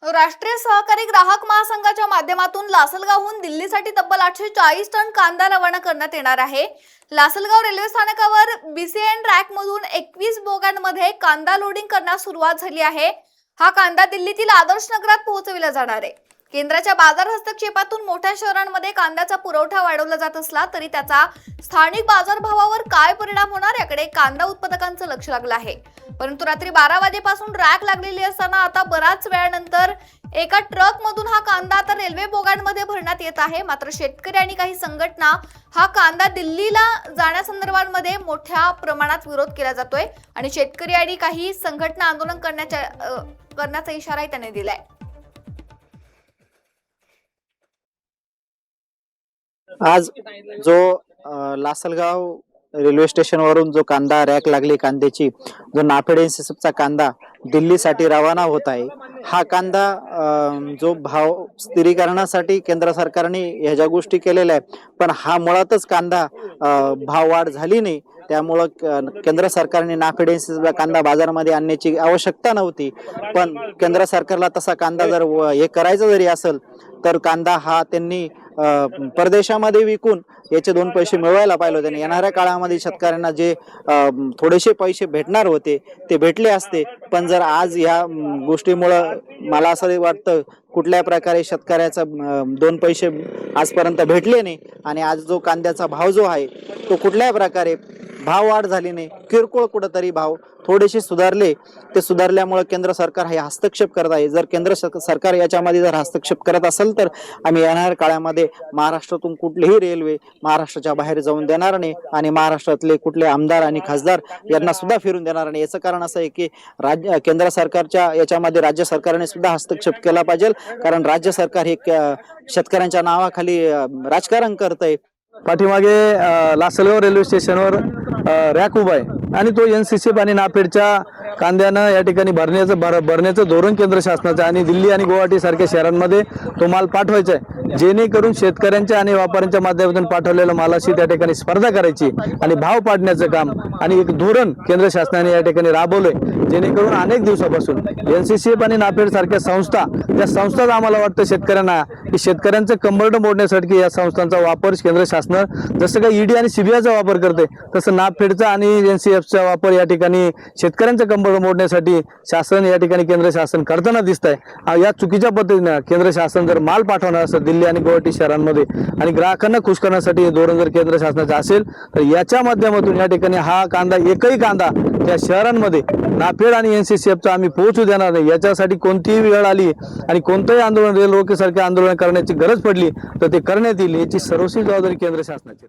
राष्ट्रीय सहकारी ग्राहक महासंघाच्या माध्यमातून लासलगावहून दिल्लीसाठी तब्बल 840 टन कांदा रवाना करण्यात येणार आहे। लासलगाव रेल्वे स्थानकावर बीसीएन रॅकमधून 21 बोग्यांमध्ये कांदा लोडिंग करण्यास सुरुवात झाली आहे। हा कांदा दिल्लीतील आदर्श नगरात पोहोचविला जाणार आहे। केंद्राच्या बाजार हस्तक्षेपातून मोठ्या शहरांमध्ये कांद्याचा पुरवठा वाढवला जात असला तरी त्याचा स्थानिक बाजारभावावर काय परिणाम होणार याकडे कांदा उत्पादकांचं लक्ष लागलं आहे। परंतु रात्री 12 वाजेपासून रॅक लागलेली असताना आता बराच वेळानंतर एका ट्रक मधून हा कांदा आता रेल्वे बोग्यांमध्ये भरण्यात येत आहे। मात्र शेतकरी आणि काही संघटना हा कांदा दिल्लीला जाण्यासंदर्भामध्ये मोठ्या प्रमाणात विरोध केला जातोय आणि शेतकरी आणि काही संघटना आंदोलन करण्याचा इशाराही त्यांनी दिलाय। आज जो लासलगाव रेल्वे स्टेशनवरून जो कांदा रॅक लागली कांद्याची, जो नाफेड एनसीसीचा कांदा दिल्लीसाठी रवाना होत आहे, हा कांदा जो भाव स्थिरीकरणासाठी केंद्र सरकारने ह्या गोष्टी केलेल्या आहेत, पण हा मुळातच कांदा भाव वाढ झाली नाही। त्यामुळं केंद्र सरकारने नाफेड एनसीसीचा कांदा बाजारामध्ये आणण्याची आवश्यकता नव्हती। पण केंद्र सरकारला तसा कांदा जर हे करायचं जरी असेल तर कांदा हा त्यांनी परदेशामध्ये विकून याचे 2 पैसे मिळवायला पाहिजे होते। येणाऱ्या काळामध्ये शेतकऱ्यांना जे थोडेसे पैसे भेटणार होते ते भेटले असते। पण जर आज या गोष्टीमुळे मला असं वाटतं कुठल्या प्रकारे शेतकऱ्याचा 2 पैसे आजपर्यंत भेटले नाही आणि आज जो कांद्याचा भाव जो आहे तो कुठल्या प्रकारे भाव वाढ झाली नाही, किरकोळ कुठेतरी भाव थोडेसे सुधारले। ते सुधारल्यामुळे केंद्र सरकार हे हस्तक्षेप करत आहे। जर केंद्र सरकार याच्यामध्ये जर हस्तक्षेप करत असेल तर आम्ही येणाऱ्या काळामध्ये महाराष्ट्रातून कुठलीही रेल्वे महाराष्ट्राच्या बाहेर जाऊन देणार नाही आणि महाराष्ट्रातले कुठले आमदार आणि खासदार यांना सुद्धा फिरून देणार नाही। याचं कारण असं आहे की केंद्र सरकारच्या याच्यामध्ये राज्य सरकारने सुद्धा हस्तक्षेप केला पाहिजे, कारण राज्य सरकार हे शेतकऱ्यांच्या नावाखाली राजकारण करतंय। पाठीमागे लासलगाव रेल्वे स्टेशनवर रॅक उभा आहे आणि तो एनसीसी आणि नाफेडच्या कांद्यानं या ठिकाणी भरण्याचं धोरण केंद्र शासनाचं आणि दिल्ली आणि गुवाहाटी सारख्या शहरांमध्ये तो माल पाठवायचा आहे, जेणेकरून शेतकऱ्यांच्या आणि व्यापाऱ्यांच्या माध्यमातून पाठवलेल्या मालाशी त्या ठिकाणी स्पर्धा करायची आणि भाव पाडण्याचं काम आणि एक धोरण केंद्र शासनाने या ठिकाणी राबवलंय। जेणेकरून अनेक दिवसापासून एनसीसी आणि नाफेड सारख्या संस्था, त्या संस्थाच आम्हाला वाटतं शेतकऱ्यांना की शेतकऱ्यांचं कंबरडं मोडण्यासाठी या संस्थांचा वापर केंद्र शासन जसं काही ईडी आणि सीबीआयचा वापर करते तसं नाफेडचा आणि एनसीएफचा वापर या ठिकाणी शेतकऱ्यांचं कंबरडं मोडण्यासाठी शासन या ठिकाणी केंद्र शासन करताना दिसत आहे। या चुकीच्या पद्धतीने केंद्र शासन जर माल पाठवणार असेल दिल्ली आणि गुवाहाटी शहरांमध्ये आणि ग्राहकांना खुश करण्यासाठी हे धोरण जर केंद्र शासनाचं असेल तर याच्या माध्यमातून या ठिकाणी हा कांदा एकही कांदा त्या शहरांमध्ये नाफेड आणि एनसीसीएफचा आम्ही पोहोचू देणार नाही। याच्यासाठी कोणतीही वेळ आली आणि कोणतंही आंदोलन रेल रोकेसारखे आंदोलन करण्याची गरज पडली तर ते करण्यात येईल, याची सर्वस्वी जबाबदारी केंद्र शासनाची।